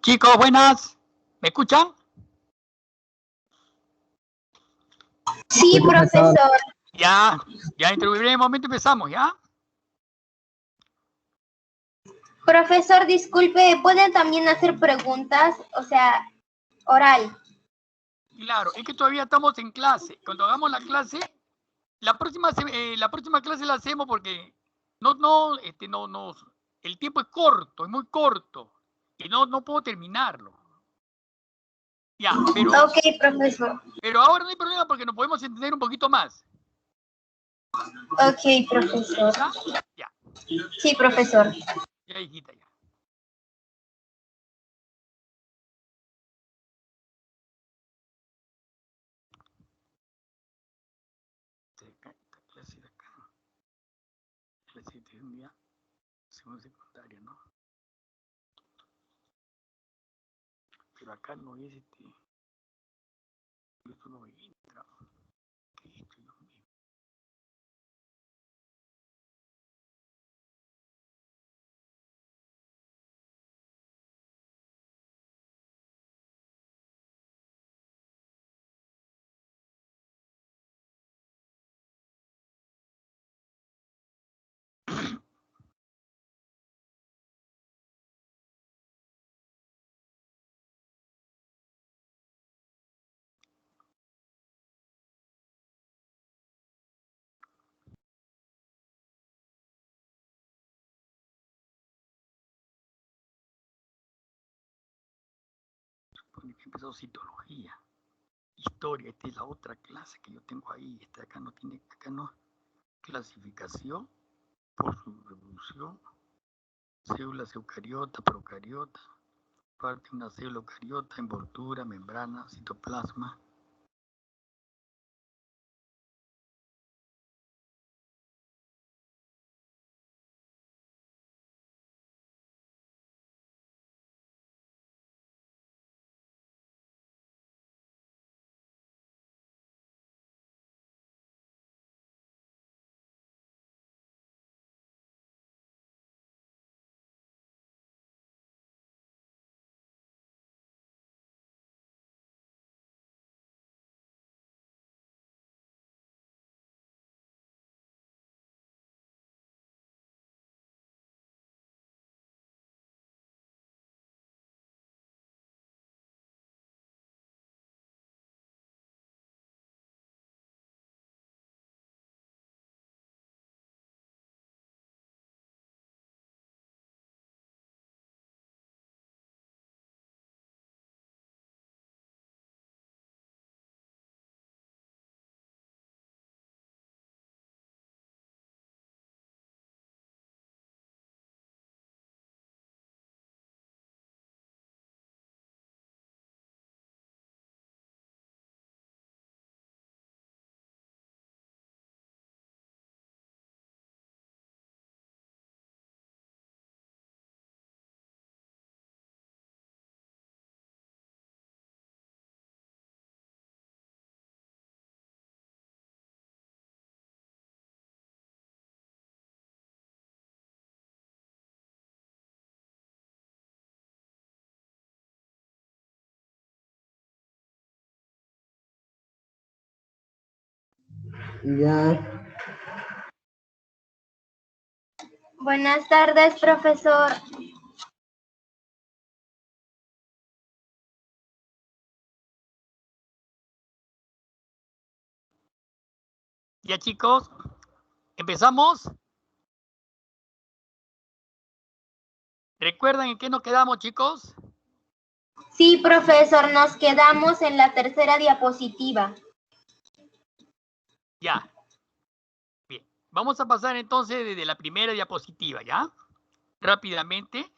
Chicos, buenas. ¿Me escuchan? Sí, profesor. Ya dentro de un breve momento empezamos, ¿ya? Profesor, disculpe, ¿pueden también hacer preguntas? O sea, oral. Claro, es que todavía estamos en clase. Cuando hagamos la clase, la próxima clase la hacemos porque el tiempo es corto, es muy corto. Y no puedo terminarlo. Ya, pero. Ok, profesor. Pero ahora no hay problema porque nos podemos entender un poquito más. Ok, profesor. Ya. Sí, profesor. Ya, hijita, ya. Esta clase de acá. Clase de un día. Segunda secundaria, ¿no? Pero acá no es esto no entra. ¿Qué es esto, Dios mío? Supone que empezó citología. Historia, esta es la otra clase que yo tengo ahí. Esta acá no tiene, acá no. Clasificación por su revolución. Células eucariota, procariota. Parte de una célula eucariota, envoltura, membrana, citoplasma. Ya. Buenas tardes, profesor. Ya, chicos, empezamos. ¿Recuerdan en qué nos quedamos, chicos? Sí, profesor, nos quedamos en la tercera diapositiva. Ya. Bien. Vamos a pasar entonces desde la primera diapositiva, ¿ya? Rápidamente.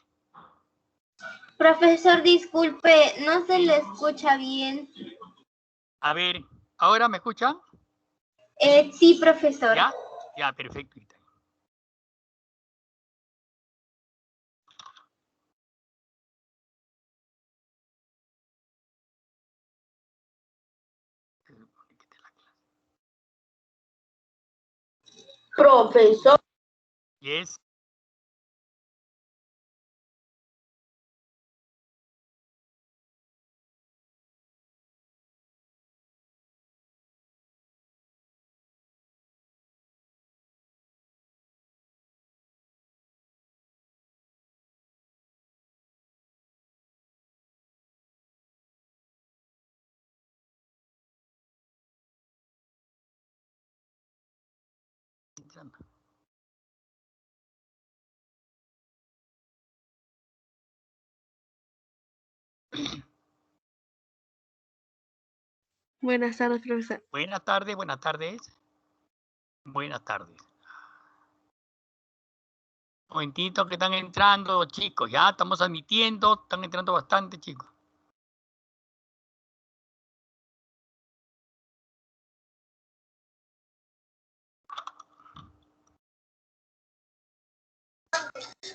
Profesor, disculpe, no se le escucha bien. A ver, ¿ahora me escuchan? Sí, profesor. ¿Ya? Ya, perfecto. Profesor. Yes. Buenas tardes, profesor. Buenas tardes, buenas tardes. Buenas tardes. Un momentito que están entrando, chicos. Ya estamos admitiendo, están entrando bastante, chicos.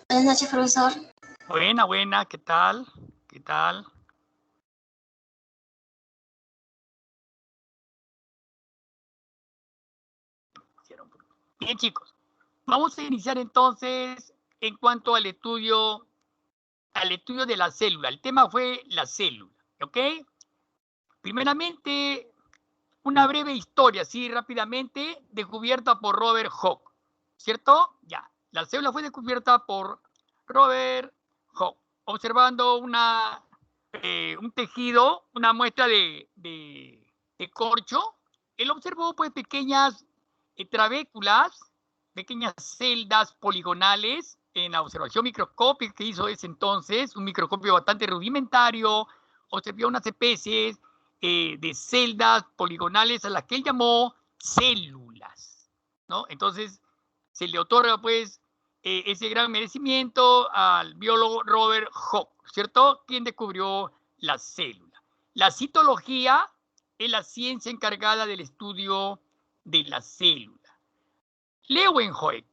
Buenas noches, profesor. Buena, buena, ¿qué tal? ¿Qué tal? Bien, chicos. Vamos a iniciar entonces en cuanto al estudio de la célula. El tema fue la célula, ¿ok? Primeramente, una breve historia, así rápidamente, descubierta por Robert Hooke, ¿cierto? Ya, la célula fue descubierta por Robert Hooke, observando un tejido, una muestra de corcho. Él observó pues pequeñas trabéculas, pequeñas celdas poligonales en la observación microscópica que hizo ese entonces, un microscopio bastante rudimentario, observó unas especies de celdas poligonales a las que él llamó células, ¿no? Entonces se le otorga pues ese gran merecimiento al biólogo Robert Hooke, ¿cierto? Quien descubrió la célula. La citología es la ciencia encargada del estudio de la célula. Leeuwenhoek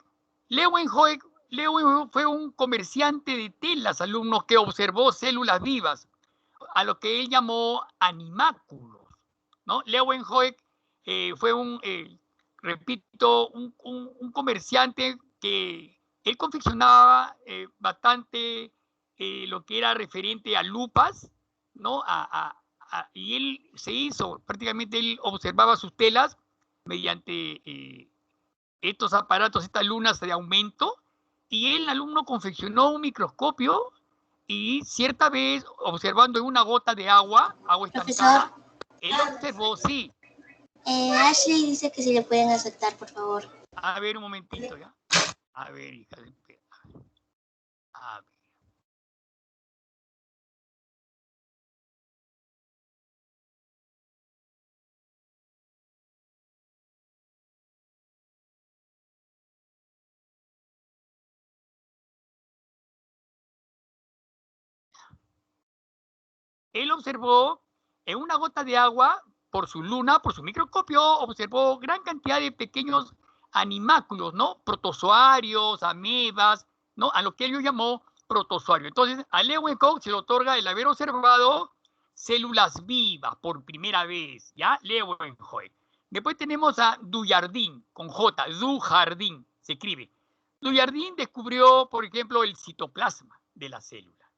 fue un comerciante de telas, alumnos, que observó células vivas, a lo que él llamó animáculos, ¿no? Leeuwenhoek fue repito, un comerciante que él confeccionaba bastante lo que era referente a lupas, ¿no? Y él prácticamente él observaba sus telas mediante estos aparatos, estas lunas de aumento, y el alumno confeccionó un microscopio y cierta vez, observando en una gota de agua estancada, él observó, sí. Ashley dice que si le pueden aceptar, por favor. A ver, un momentito, ¿ya? A ver, hija de... A ver. Él observó en una gota de agua, por su luna, por su microscopio, observó gran cantidad de pequeños animáculos, ¿no? Protozoarios, amebas, ¿no? A lo que él llamó protozoario. Entonces, a Leeuwenhoek se le otorga el haber observado células vivas por primera vez, ¿ya? Leeuwenhoek. Después tenemos a Dujardin, con J, Dujardin, se escribe. Dujardin descubrió, por ejemplo, el citoplasma de la célula.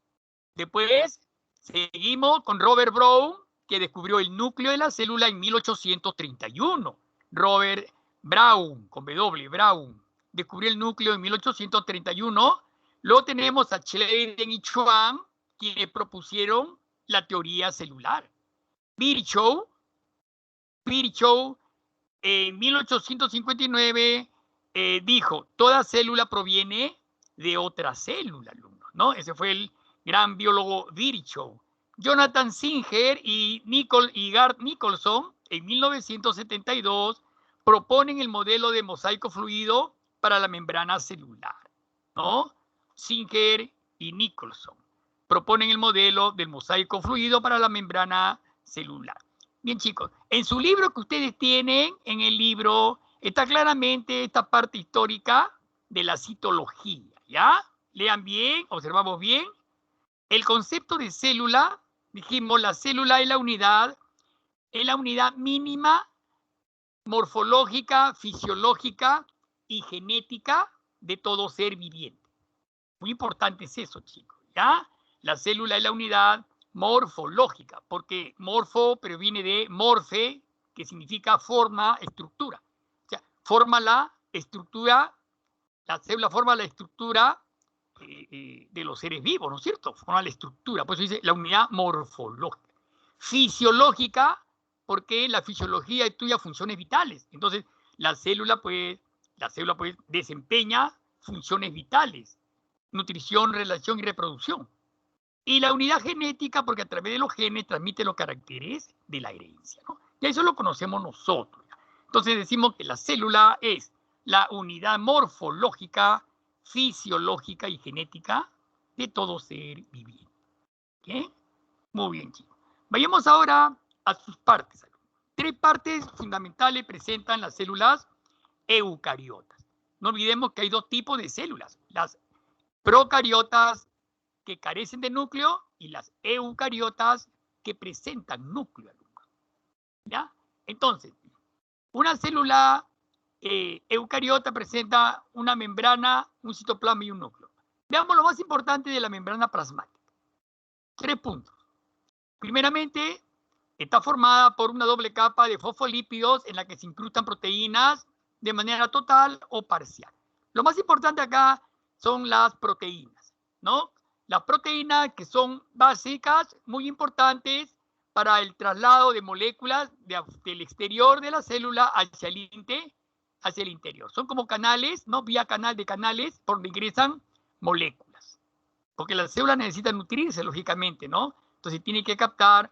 Después seguimos con Robert Brown, que descubrió el núcleo de la célula en 1831. Robert Brown, con W, Brown, descubrió el núcleo en 1831. Luego tenemos a Schleiden y Schwann, quienes propusieron la teoría celular. Virchow en 1859 dijo, toda célula proviene de otra célula, ¿no? Ese fue el gran biólogo Virchow. Jonathan Singer y Gard Nicholson en 1972 proponen el modelo de mosaico fluido para la membrana celular, ¿no? Singer y Nicholson proponen el modelo del mosaico fluido para la membrana celular. Bien, chicos, en su libro que ustedes tienen, en el libro, está claramente esta parte histórica de la citología, ¿ya? Lean bien, observamos bien. El concepto de célula, dijimos, la célula es la unidad mínima morfológica, fisiológica y genética de todo ser viviente. Muy importante es eso, chicos, ¿ya? La célula es la unidad morfológica, porque morfo proviene de morfe, que significa forma, estructura. O sea, forma la estructura, la célula forma la estructura de los seres vivos, ¿no es cierto? Forma la estructura, por eso dice la unidad morfológica. Fisiológica, porque la fisiología estudia funciones vitales. Entonces, la célula pues desempeña funciones vitales, nutrición, relación y reproducción. Y la unidad genética, porque a través de los genes transmite los caracteres de la herencia, ¿no? Y eso lo conocemos nosotros. Entonces decimos que la célula es la unidad morfológica, fisiológica y genética de todo ser viviente. ¿Ok? Muy bien, chicos. Vayamos ahora a sus partes. 3 partes fundamentales presentan las células eucariotas. No olvidemos que hay 2 tipos de células. Las procariotas que carecen de núcleo y las eucariotas que presentan núcleo. ¿Ya? Entonces, una célula eucariota presenta una membrana, un citoplasma y un núcleo. Veamos lo más importante de la membrana plasmática. 3 puntos. Primeramente, está formada por una doble capa de fosfolípidos en la que se incrustan proteínas de manera total o parcial. Lo más importante acá son las proteínas, ¿no? Las proteínas que son básicas, muy importantes para el traslado de moléculas del exterior de la célula hacia el interior. Son como canales, ¿no? Vía canal de canales por donde ingresan moléculas. Porque la célula necesita nutrirse, lógicamente, ¿no? Entonces tiene que captar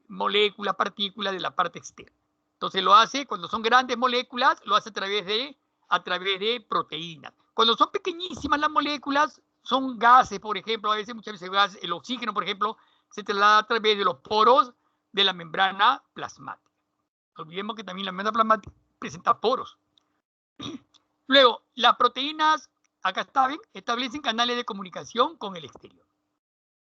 moléculas, partículas de la parte externa. Entonces lo hace, cuando son grandes moléculas, lo hace a través de proteínas. Cuando son pequeñísimas las moléculas, son gases, por ejemplo, muchas veces gases, el oxígeno, por ejemplo, se traslada a través de los poros de la membrana plasmática. No olvidemos que también la membrana plasmática presenta poros. Luego, las proteínas, acá está, establecen canales de comunicación con el exterior.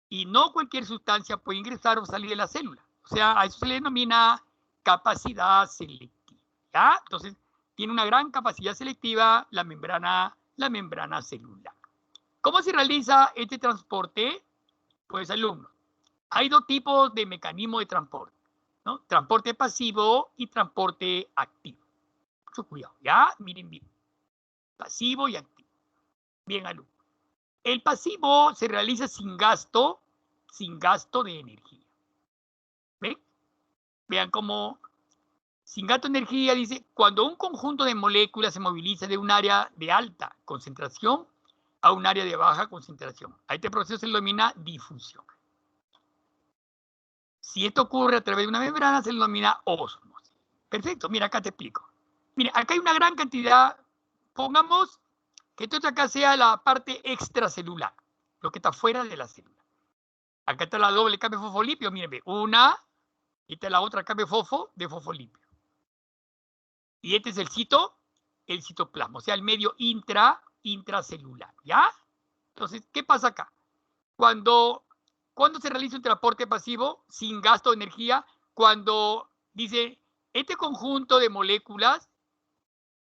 Y no cualquier sustancia puede ingresar o salir de la célula. O sea, a eso se le denomina capacidad selectiva. ¿Ya? Entonces, tiene una gran capacidad selectiva la membrana celular. ¿Cómo se realiza este transporte? Pues, alumnos, hay 2 tipos de mecanismos de transporte, ¿no? Transporte pasivo y transporte activo. Mucho cuidado, ¿ya? Miren bien. Pasivo y activo. Bien, alumnos. El pasivo se realiza sin gasto de energía. ¿Ven? Vean cómo sin gasto de energía dice, cuando un conjunto de moléculas se moviliza de un área de alta concentración a un área de baja concentración. A este proceso se le denomina difusión. Si esto ocurre a través de una membrana, se le denomina ósmosis. Perfecto, mira, acá te explico. Mira, acá hay una gran cantidad, pongamos que esto acá sea la parte extracelular, lo que está fuera de la célula. Acá está la doble capa de fosfolípido, miren, una, y esta es la otra capa de fosfolípido. Y este es el citoplasma, o sea, el medio intracelular, ¿ya? Entonces, ¿qué pasa acá? Cuando se realiza un transporte pasivo sin gasto de energía, cuando dice, este conjunto de moléculas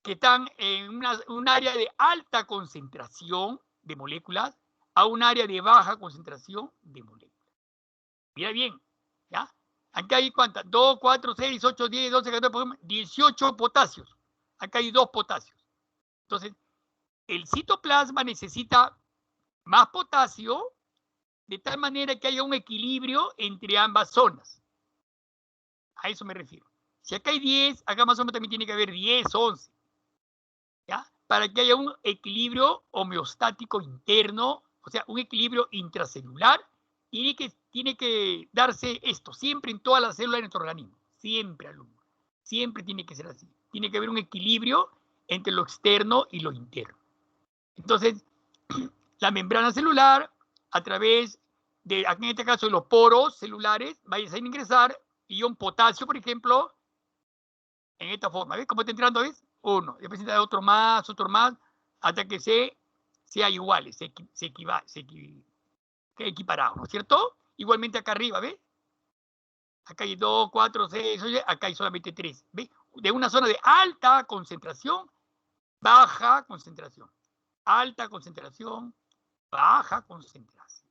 que están en un área de alta concentración de moléculas a un área de baja concentración de moléculas. Mira bien, ¿ya? Acá hay ¿cuántas? 2, 4, 6, 8, 10, 12, 14, 18 potasios. Acá hay 2 potasios. Entonces, el citoplasma necesita más potasio de tal manera que haya un equilibrio entre ambas zonas. A eso me refiero. Si acá hay 10, acá más o menos también tiene que haber 10, 11. ¿Ya? Para que haya un equilibrio homeostático interno, o sea, un equilibrio intracelular, tiene que darse esto siempre en todas las células de nuestro organismo. Siempre, alumno. Siempre tiene que ser así. Tiene que haber un equilibrio entre lo externo y lo interno. Entonces, la membrana celular, a través de, en este caso, de los poros celulares, va a ingresar ion potasio, por ejemplo, en esta forma. ¿Ves cómo está entrando? ¿Ves? Uno. Después entra otro más, hasta que sea iguales, quede equiparado, ¿no es cierto? Igualmente acá arriba, ¿ves? Acá hay 2, 4, 6, acá hay solamente 3. ¿Ves? De una zona de alta concentración, baja concentración. Alta concentración, baja concentración.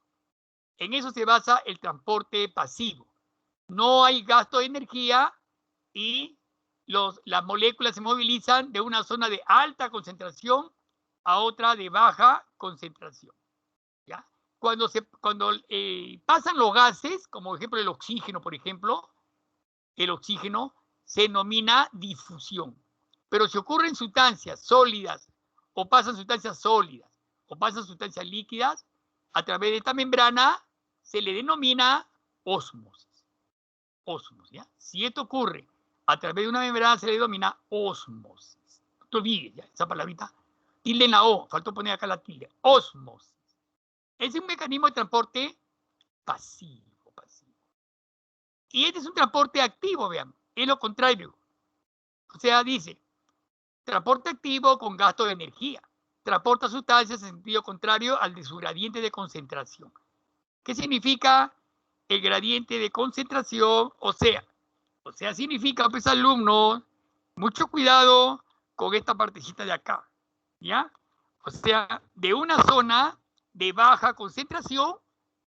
En eso se basa el transporte pasivo. No hay gasto de energía y las moléculas se movilizan de una zona de alta concentración a otra de baja concentración. ¿Ya? Cuando pasan los gases, como ejemplo el oxígeno, por ejemplo, el oxígeno se denomina difusión. Pero si ocurren sustancias sólidas o pasan sustancias sólidas o pasan sustancias líquidas, a través de esta membrana se le denomina ósmosis. Ósmosis, ¿ya? Si esto ocurre a través de una membrana, se le denomina ósmosis. No te olvides, ¿ya? Esa palabrita. Tilde en la O, faltó poner acá la tilde. Ósmosis. Es un mecanismo de transporte pasivo. Y este es un transporte activo, vean. Es lo contrario. O sea, dice, transporte activo con gasto de energía. Transporta sustancias en sentido contrario al de su gradiente de concentración. ¿Qué significa el gradiente de concentración? O sea, significa, pues, alumnos, mucho cuidado con esta partecita de acá, ¿ya? O sea, de una zona de baja concentración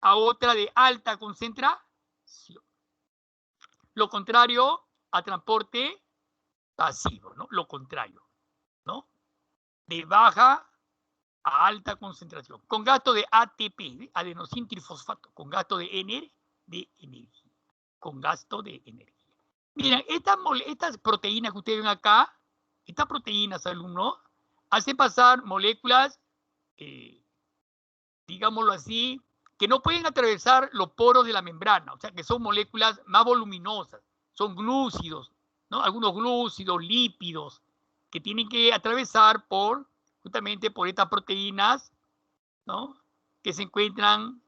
a otra de alta concentración. Lo contrario a transporte pasivo, ¿no? Lo contrario, ¿no? De baja a alta concentración, con gasto de ATP, adenosín trifosfato, con gasto de energía, con gasto de energía. Miren, estas proteínas que ustedes ven acá, estas proteínas, alumnos, hacen pasar moléculas, digámoslo así, que no pueden atravesar los poros de la membrana, o sea, que son moléculas más voluminosas, son glúcidos, ¿no? Algunos glúcidos, lípidos, que tienen que atravesar justamente por estas proteínas, ¿no? Que se encuentran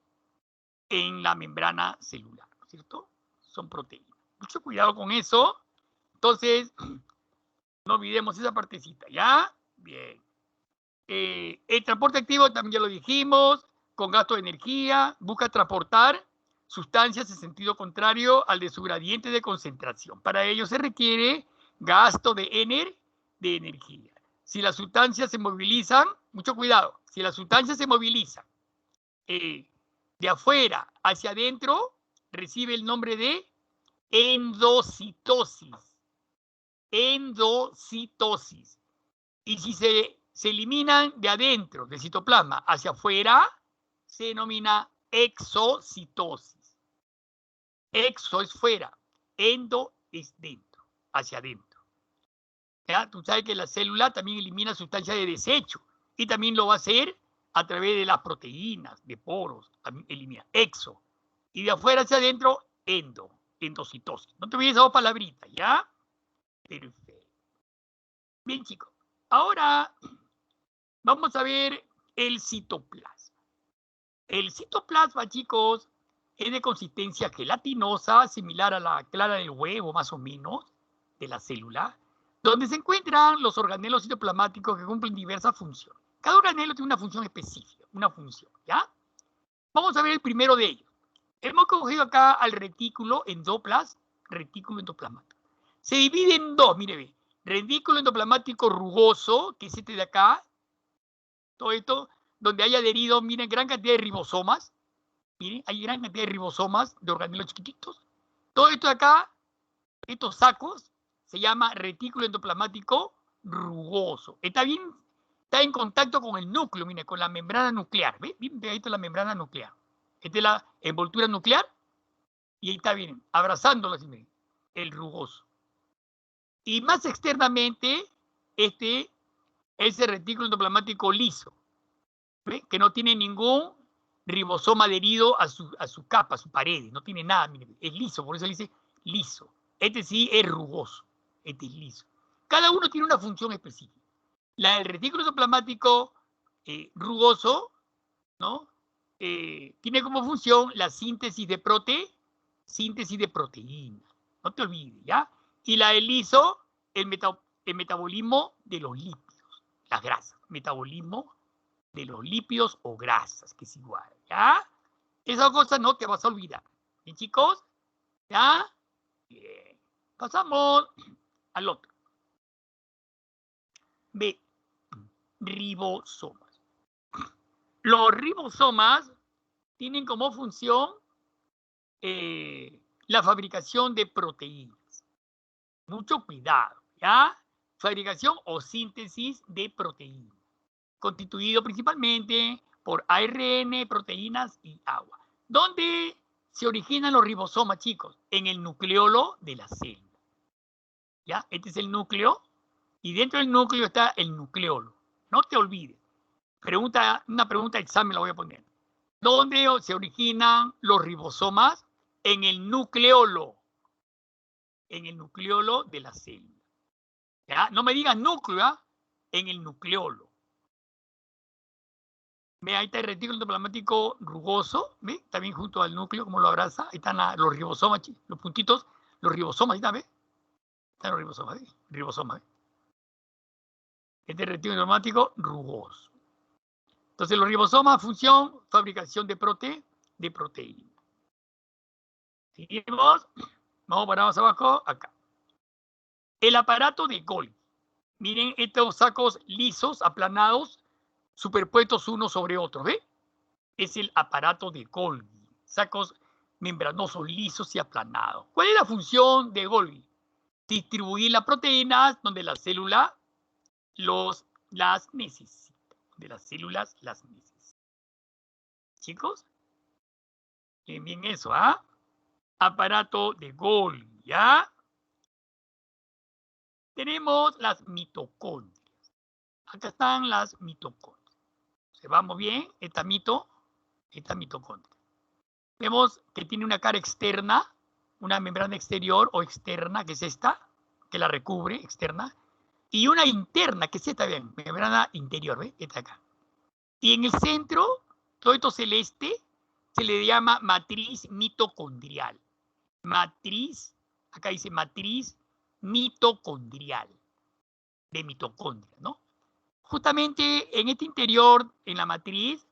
en la membrana celular, ¿no es cierto? Son proteínas. Mucho cuidado con eso. Entonces, no olvidemos esa partecita, ¿ya? Bien. El transporte activo también ya lo dijimos, con gasto de energía, busca transportar sustancias en sentido contrario al de su gradiente de concentración. Para ello se requiere gasto de energía. Si las sustancias se movilizan, mucho cuidado, si las sustancias se movilizan de afuera hacia adentro, recibe el nombre de endocitosis. Endocitosis. Y si se eliminan de adentro del citoplasma hacia afuera, se denomina exocitosis. Exo es fuera, endo es dentro, hacia adentro. ¿Ya? Tú sabes que la célula también elimina sustancias de desecho y también lo va a hacer a través de las proteínas, de poros, también elimina exo. Y de afuera hacia adentro, endocitosis. No te olvides esas dos palabritas, ¿ya? Perfecto. Bien, chicos. Ahora vamos a ver el citoplasma. El citoplasma, chicos, es de consistencia gelatinosa, similar a la clara del huevo, más o menos, de la célula, donde se encuentran los organelos citoplasmáticos que cumplen diversas funciones. Cada organelo tiene una función específica, una función, ¿ya? Vamos a ver el primero de ellos. Hemos cogido acá al retículo endoplasmático. Se divide en dos, mire, ve. Retículo endoplasmático rugoso, que es este de acá, todo esto, donde hay adherido, miren, gran cantidad de ribosomas. Miren, hay gran cantidad de ribosomas de organelos chiquititos. Todo esto de acá, estos sacos, se llama retículo endoplasmático rugoso. Está en contacto con el núcleo, miren, con la membrana nuclear. ¿Ves? Bien pegadito la membrana nuclear. Esta es la envoltura nuclear. Y ahí está, bien, abrazándolo así, miren, el rugoso. Y más externamente, este es el retículo endoplasmático liso, ¿ve? Que no tiene ningún ribosoma adherido a su capa, a su pared, no tiene nada, mire, es liso, por eso le dice liso. Este sí es rugoso, este es liso. Cada uno tiene una función específica. La del retículo endoplasmático rugoso, ¿no? Tiene como función la síntesis de proteína. No te olvides, ¿ya? Y la del liso, el metabolismo de los lípidos, las grasas, metabolismo de los lípidos o grasas, que es igual, ¿ya? Esa cosa no te vas a olvidar. ¿Bien, chicos? ¿Ya? Bien. Pasamos al otro. Ve, ribosomas. Los ribosomas tienen como función la fabricación de proteínas. Mucho cuidado, ¿ya? Fabricación o síntesis de proteínas, constituido principalmente por ARN, proteínas y agua. ¿Dónde se originan los ribosomas, chicos? En el nucleolo de la célula. ¿Ya? Este es el núcleo y dentro del núcleo está el nucleolo. No te olvides. Una pregunta de examen la voy a poner. ¿Dónde se originan los ribosomas? En el nucleolo. En el nucleolo de la célula. ¿Ya? No me digan núcleo, ¿eh? En el nucleolo. Ve, ahí está el retículo endoplasmático rugoso, ¿ve? También junto al núcleo, como lo abraza. Ahí están los ribosomas, los puntitos, los ribosomas, ahí está, ¿ve? Están los ribosomas, ¿ve? Ribosomas, ¿ve? Este es el retículo endoplasmático rugoso. Entonces, los ribosomas, función, fabricación de proteína. Seguimos. Vamos para más abajo, acá. El aparato de Golgi. Miren estos sacos lisos, aplanados, superpuestos unos sobre otros, ¿ve? Es el aparato de Golgi. Sacos membranosos, lisos y aplanados. ¿Cuál es la función de Golgi? Distribuir las proteínas donde la célula las necesita. De las células las necesita. Chicos, bien eso, ¿ah? Aparato de Golgi, ¿ya? Tenemos las mitocondrias. Acá están las mitocondrias. ¿Se vamos bien? Esta mitocondria. Vemos que tiene una cara externa, una membrana exterior o externa, que es esta, que la recubre, externa, y una interna, que es esta, bien, membrana interior, ¿ves? Esta acá. Y en el centro, todo esto celeste, se le llama matriz mitocondrial. Matriz, acá dice matriz mitocondrial, de mitocondria, ¿no? Justamente en este interior, en la matriz,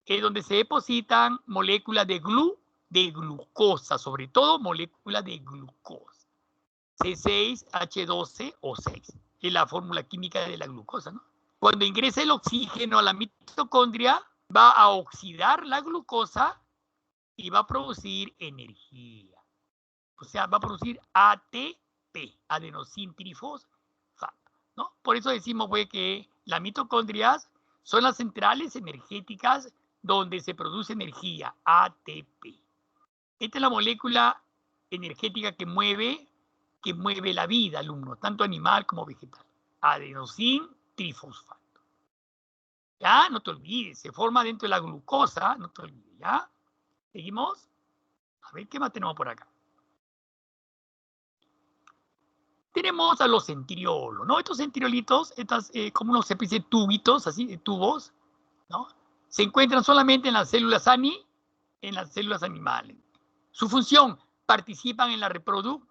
es donde se depositan moléculas de glucosa, sobre todo moléculas de glucosa. C6H12O6, es la fórmula química de la glucosa, ¿no? Cuando ingresa el oxígeno a la mitocondria, va a oxidar la glucosa y va a producir energía. O sea, va a producir ATP, adenosín trifosfato, ¿no? Por eso decimos, pues, que las mitocondrias son las centrales energéticas donde se produce energía, ATP. Esta es la molécula energética que mueve la vida, alumno, tanto animal como vegetal. Adenosín trifosfato. ¿Ya? No te olvides, se forma dentro de la glucosa, no te olvides, ¿ya? ¿Seguimos? A ver, ¿qué más tenemos por acá? Tenemos a los centriolos, ¿no? Estos centriolitos, estas como unos especies de tubitos, así, de tubos, ¿no? Se encuentran solamente en las células animales. Su función, participan en la reproducción,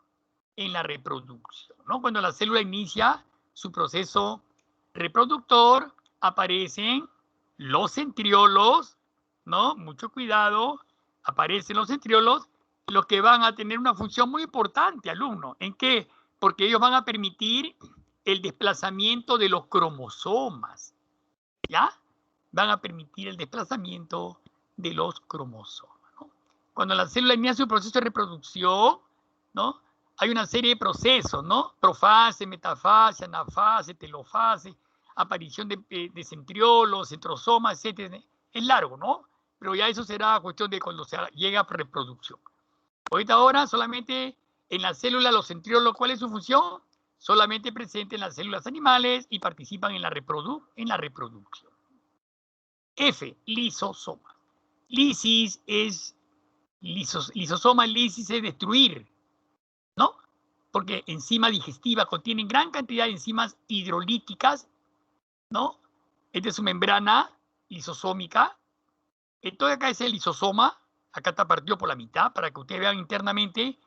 ¿no? Cuando la célula inicia su proceso reproductor, aparecen los centriolos, ¿no? Mucho cuidado, aparecen los centriolos, los que van a tener una función muy importante, alumno. ¿En qué? Porque ellos van a permitir el desplazamiento de los cromosomas, ¿ya? Van a permitir el desplazamiento de los cromosomas, ¿no? Cuando la célula inicia su proceso de reproducción, ¿no? Hay una serie de procesos, ¿no? Profase, metafase, anafase, telofase, aparición de centriolos, centrosomas, etc. Es largo, ¿no? Pero ya eso será cuestión de cuando se llega a reproducción. Ahora solamente en la célula los centriolos, ¿cuál es su función? Solamente presente en las células animales y participan en la reproducción. F, lisosoma. Lisis es lisosoma, lisis es destruir, ¿no? Porque enzima digestiva contienen gran cantidad de enzimas hidrolíticas, ¿no? Esta es su membrana lisosómica. Entonces acá es el lisosoma, acá está partido por la mitad, para que ustedes vean internamente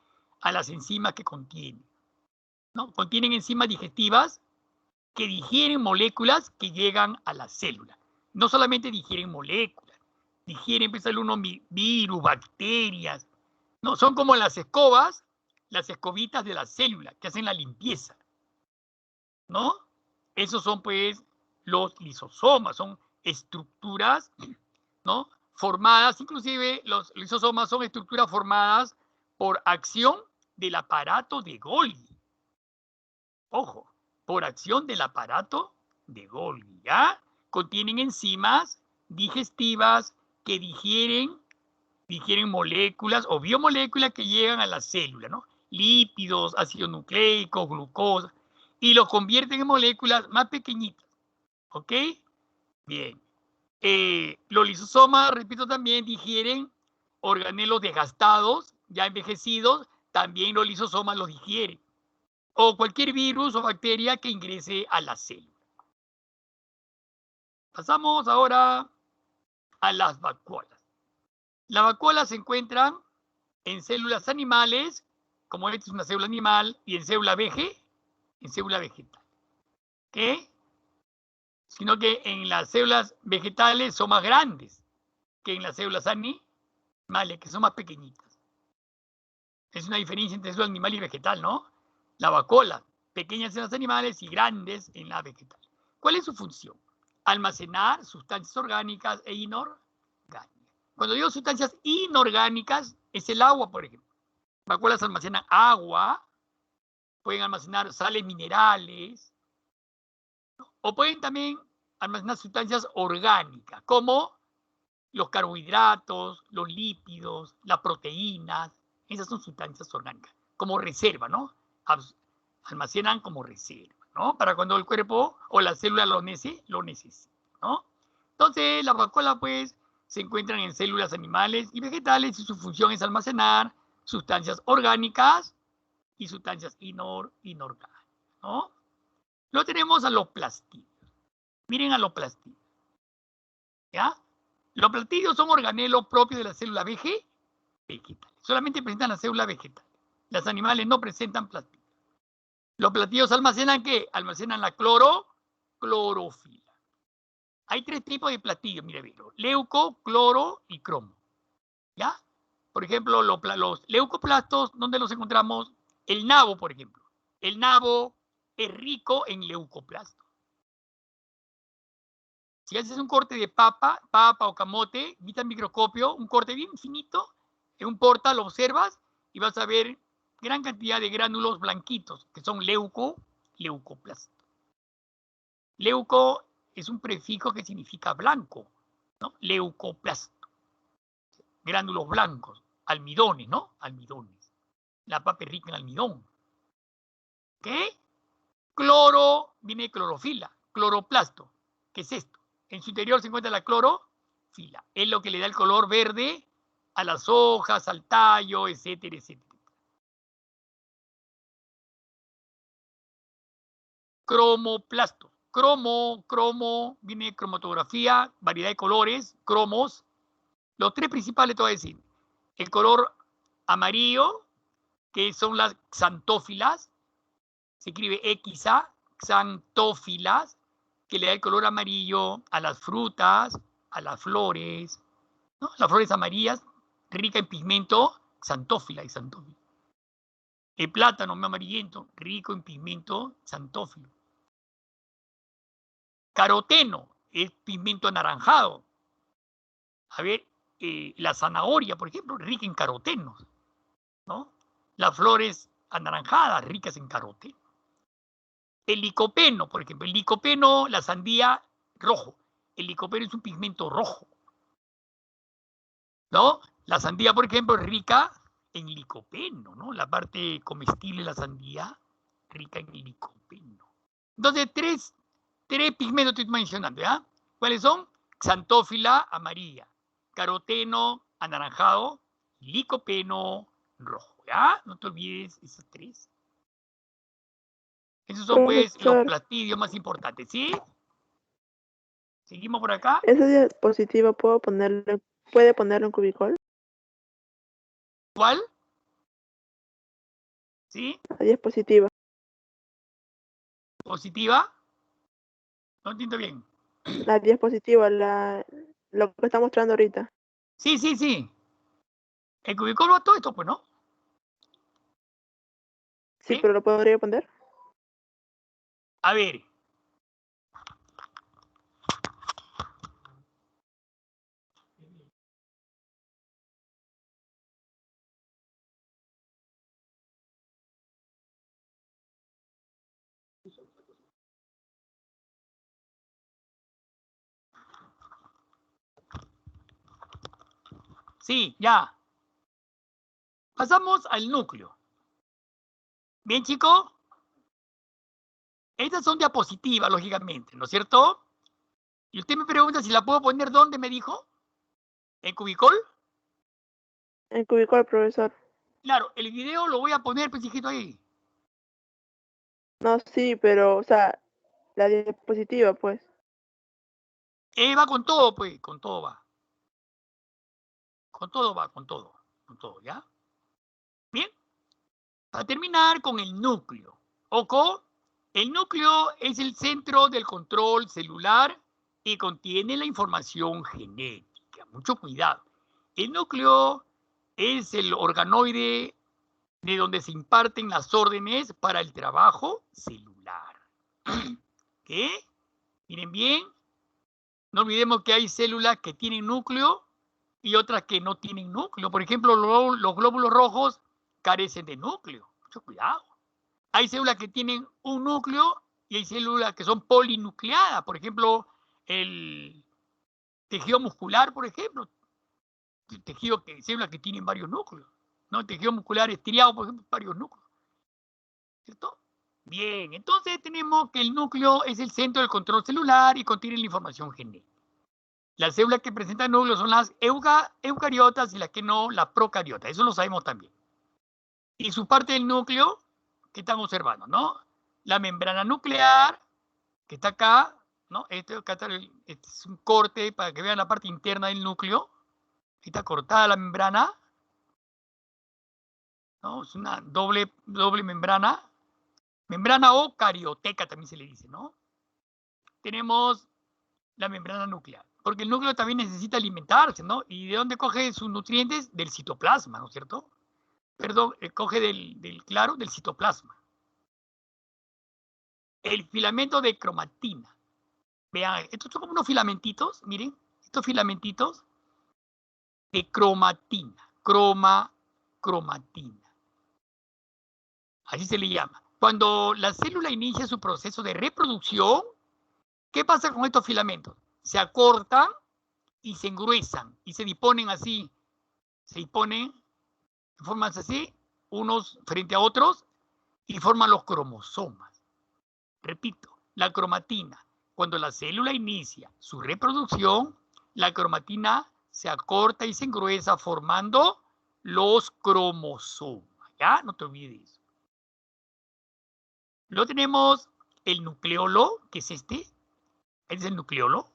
a las enzimas que contienen, ¿no? Contienen enzimas digestivas que digieren moléculas que llegan a la célula. No solamente digieren moléculas, digieren, pues, virus, bacterias, no, son como las escobas, las escobitas de la célula que hacen la limpieza, ¿no? Esos son, pues, los lisosomas, son estructuras, ¿no? Formadas, inclusive los lisosomas son estructuras formadas por acción del aparato de Golgi. Ojo, por acción del aparato de Golgi, ¿ya? Contienen enzimas digestivas que digieren moléculas o biomoléculas que llegan a la célula, ¿no? Lípidos, ácidos nucleicos, glucosa, y los convierten en moléculas más pequeñitas, ¿ok? Bien. Los lisosomas, repito, también digieren organelos desgastados, ya envejecidos, también los lisosomas los digieren. O cualquier virus o bacteria que ingrese a la célula. Pasamos ahora a las vacuolas. Las vacuolas se encuentran en células animales, como esta es una célula animal, y en célula vegetal. ¿Qué? Sino que en las células vegetales son más grandes que en las células animales, que son más pequeñitas. Es una diferencia entre célula animal y vegetal, ¿no? La vacuola, pequeñas en las animales y grandes en la vegetal. ¿Cuál es su función? Almacenar sustancias orgánicas e inorgánicas. Cuando digo sustancias inorgánicas, es el agua, por ejemplo. Vacuolas almacenan agua, pueden almacenar sales minerales, o pueden también almacenar sustancias orgánicas, como los carbohidratos, los lípidos, las proteínas. Esas son sustancias orgánicas, como reserva, ¿no? Almacenan como reserva, ¿no? Para cuando el cuerpo o la célula lo necesita, ¿no? Entonces, las vacuolas, pues, se encuentran en células animales y vegetales y su función es almacenar sustancias orgánicas y sustancias inorgánicas, ¿no? Luego tenemos a los plastidios. Miren a los plastidios, ¿ya? Los plastidios son organelos propios de la célula vegetal. Solamente presentan la célula vegetal. Las animales no presentan plastidios. Los plastidios almacenan ¿qué? Almacenan la clorofila. Hay tres tipos de plastidios, mire, leuco, cloro y cromo. ¿Ya? Por ejemplo, los leucoplastos, ¿dónde los encontramos? El nabo, por ejemplo. El nabo es rico en leucoplastos. Si haces un corte de papa o camote, vista en microscopio, un corte bien finito, en un portal lo observas y vas a ver gran cantidad de gránulos blanquitos, que son leucoplastos. Leuco es un prefijo que significa blanco, ¿no? Leucoplasto. Gránulos blancos, almidones, ¿no? Almidones. La papa es rica en almidón. ¿Qué? Cloro, viene de clorofila, cloroplasto. ¿Qué es esto? En su interior se encuentra la clorofila. Es lo que le da el color verde a las hojas, al tallo, etcétera, etcétera. Cromoplasto. Cromo, viene de cromatografía, variedad de colores, cromos. Los tres principales te voy a decir. El color amarillo, que son las xantófilas, se escribe XA, xantófilas, que le da el color amarillo a las frutas, a las flores, ¿no? Las flores amarillas, rica en pigmento, xantófila y xantófila. El plátano amarillento, rico en pigmento, xantófilo. Caroteno, es pigmento anaranjado. A ver, la zanahoria, por ejemplo, rica en carotenos, ¿no? Las flores anaranjadas, ricas en caroteno. El licopeno, por ejemplo, el licopeno, la sandía, rojo. El licopeno es un pigmento rojo, ¿no? La sandía, por ejemplo, es rica en licopeno, ¿no? La parte comestible de la sandía, rica en licopeno. Entonces, tres pigmentos estoy mencionando, ¿ya? ¿Cuáles son? Xantófila, amarilla. Caroteno, anaranjado. Licopeno, rojo, ¿ya? No te olvides esos tres. Esos son, pues, los plastidios más importantes, ¿sí? ¿Seguimos por acá? ¿Esa diapositiva puede ponerlo en Cubicol? ¿Cuál? ¿Sí? La diapositiva. ¿Positiva? No entiendo bien. La diapositiva, lo que está mostrando ahorita. Sí, sí, sí. El Cubicol va a todo esto, pues, ¿no? Sí, ¿Sí? pero lo podría poner. A ver. Sí, ya. Pasamos al núcleo. Bien, chicos. Estas son diapositivas, lógicamente, ¿no es cierto? Y usted me pregunta si la puedo poner ¿dónde me dijo? ¿En Cubicol? En Cubicol, profesor. Claro, el video lo voy a poner, pues, hijito, ahí. No, sí, pero, o sea, la diapositiva, pues. Va con todo, pues, con todo va. Con todo va, con todo, ¿ya? Bien. Para terminar con el núcleo. Ojo, el núcleo es el centro del control celular y contiene la información genética. Mucho cuidado. El núcleo es el organoide de donde se imparten las órdenes para el trabajo celular. ¿Qué? Miren bien, no olvidemos que hay células que tienen núcleo y otras que no tienen núcleo. Por ejemplo, los glóbulos rojos carecen de núcleo. Mucho cuidado. Hay células que tienen un núcleo y hay células que son polinucleadas. Por ejemplo, el tejido muscular, por ejemplo, células que tienen varios núcleos. ¿No? El tejido muscular estriado, por ejemplo, varios núcleos. ¿Cierto? Bien, entonces tenemos que el núcleo es el centro del control celular y contiene la información genética. Las células que presentan núcleos son las eucariotas y las que no, las procariotas. Eso lo sabemos también. Y su parte del núcleo, que están observando, ¿no? La membrana nuclear, que está acá, ¿no? Este es un corte para que vean la parte interna del núcleo. Está cortada la membrana, ¿no? Es una doble membrana. Membrana o carioteca también se le dice, ¿no? Tenemos la membrana nuclear, porque el núcleo también necesita alimentarse, ¿no? ¿Y de dónde coge sus nutrientes? Del citoplasma, ¿no es cierto? Perdón, coge del citoplasma. El filamento de cromatina. Vean, estos son como unos filamentitos, miren, estos filamentitos de cromatina, cromatina. Así se le llama. Cuando la célula inicia su proceso de reproducción, ¿qué pasa con estos filamentos? Se acortan y se engruesan y se disponen así. Se disponen, forman así, unos frente a otros y forman los cromosomas. Repito, la cromatina. Cuando la célula inicia su reproducción, la cromatina se acorta y se engruesa formando los cromosomas. ¿Ya? No te olvides. Luego tenemos el nucleolo, que es este. Este es el nucleolo.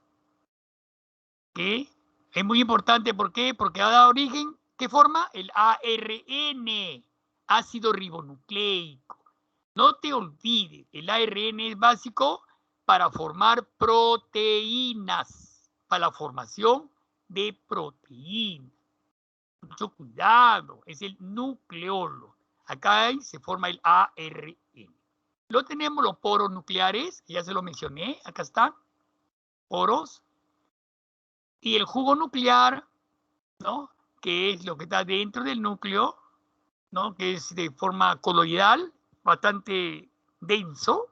Que es muy importante. ¿Por qué? Porque ha dado origen, ¿qué forma? El ARN, ácido ribonucleico. No te olvides, el ARN es básico para formar proteínas, para la formación de proteínas. Mucho cuidado, es el nucleolo. Acá se forma el ARN. Luego tenemos los poros nucleares, que ya se lo mencioné, acá están, poros. Y el jugo nuclear, ¿no? Que es lo que está dentro del núcleo, ¿no? Que es de forma coloidal, bastante denso,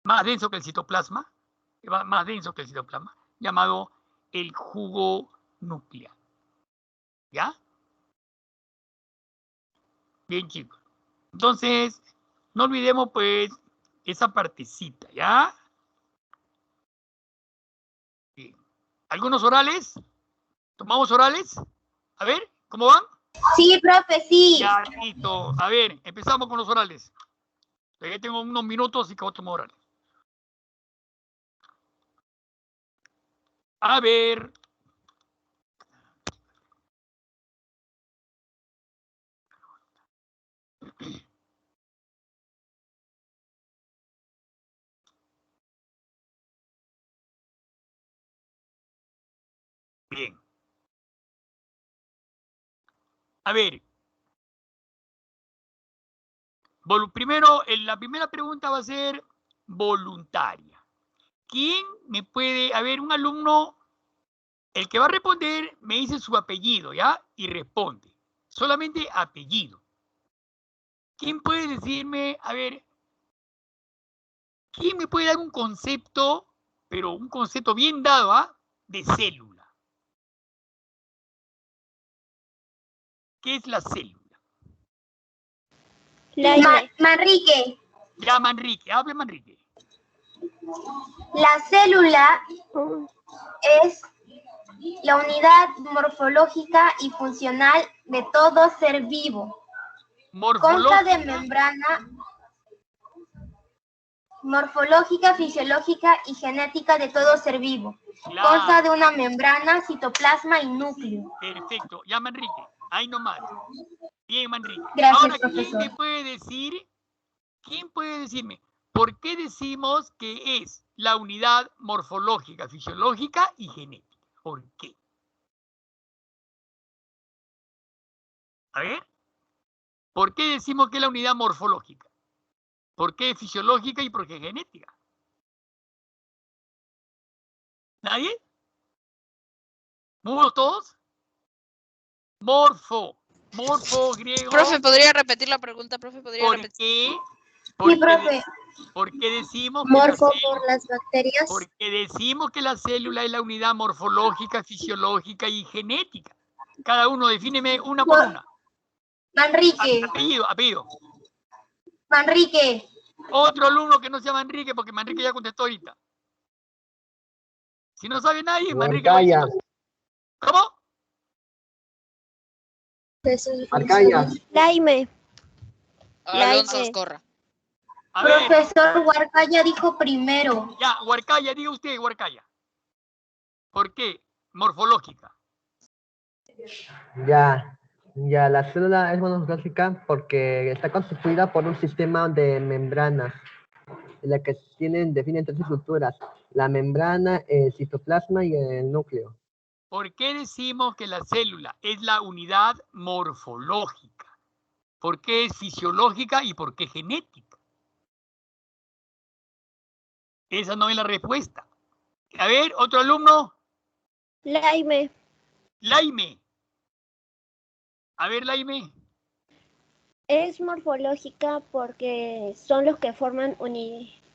más denso que el citoplasma, llamado el jugo nuclear. ¿Ya? Bien, chicos. Entonces, no olvidemos, pues, esa partecita, ¿ya? Bien. ¿Algunos orales? ¿Tomamos orales? A ver, ¿cómo van? Sí, profe, sí. Ya, listo. A ver, empezamos con los orales. Ya tengo unos minutos y que voy a tomar orales. A ver. Bien. A ver. Primero, la primera pregunta va a ser voluntaria. ¿Quién me puede, a ver, un alumno, el que va a responder me dice su apellido, ¿ya? Y responde. Solamente apellido. ¿Quién puede decirme, a ver, quién me puede dar un concepto, pero un concepto bien dado, ¿ah? De célula? ¿Qué es la célula? Manrique. Ya, Manrique, hable Manrique. La célula Oh, es la unidad morfológica y funcional de todo ser vivo. Consta de membrana morfológica, fisiológica y genética de todo ser vivo. Claro. Consta de una membrana, citoplasma y núcleo. Perfecto. Ya, Manrique. Ahí nomás. Bien, Manrique. Gracias, Ahora, ¿quién profesor. me puede decir? ¿Quién puede decirme por qué decimos que es la unidad morfológica, fisiológica y genética? ¿Por qué? A ver. ¿Por qué decimos que es la unidad morfológica? ¿Por qué fisiológica y por qué genética? ¿Nadie? ¿Mudos todos? Morfo griego. Profe, ¿podría repetir la pregunta? Profe, ¿podría ¿Por repetir? qué? Sí, profe. Porque decimos que Morfo por las bacterias. porque decimos que la célula es la unidad morfológica, fisiológica y genética. Cada uno defíneme una por una. Manrique. Apellido. Manrique. Otro alumno que no se llama Enrique, porque Manrique ya contestó ahorita. Si no sabe nadie, Manrique va Huarcaya. diciendo. ¿Cómo? Huarcaya. Laime. Alonso Laime. Oscorra. A ver, Profesor Huarcaya dijo primero. ya, Huarcaya, diga usted, Huarcaya. ¿Por qué? Morfológica. Ya, la célula es monofilógica porque está constituida por un sistema de membranas, en la que definen tres estructuras: la membrana, el citoplasma y el núcleo. ¿Por qué decimos que la célula es la unidad morfológica? ¿Por qué es fisiológica y por qué genética? Esa no es la respuesta. A ver, otro alumno. Laime. Laime. A ver, Laime. Es morfológica porque son los que forman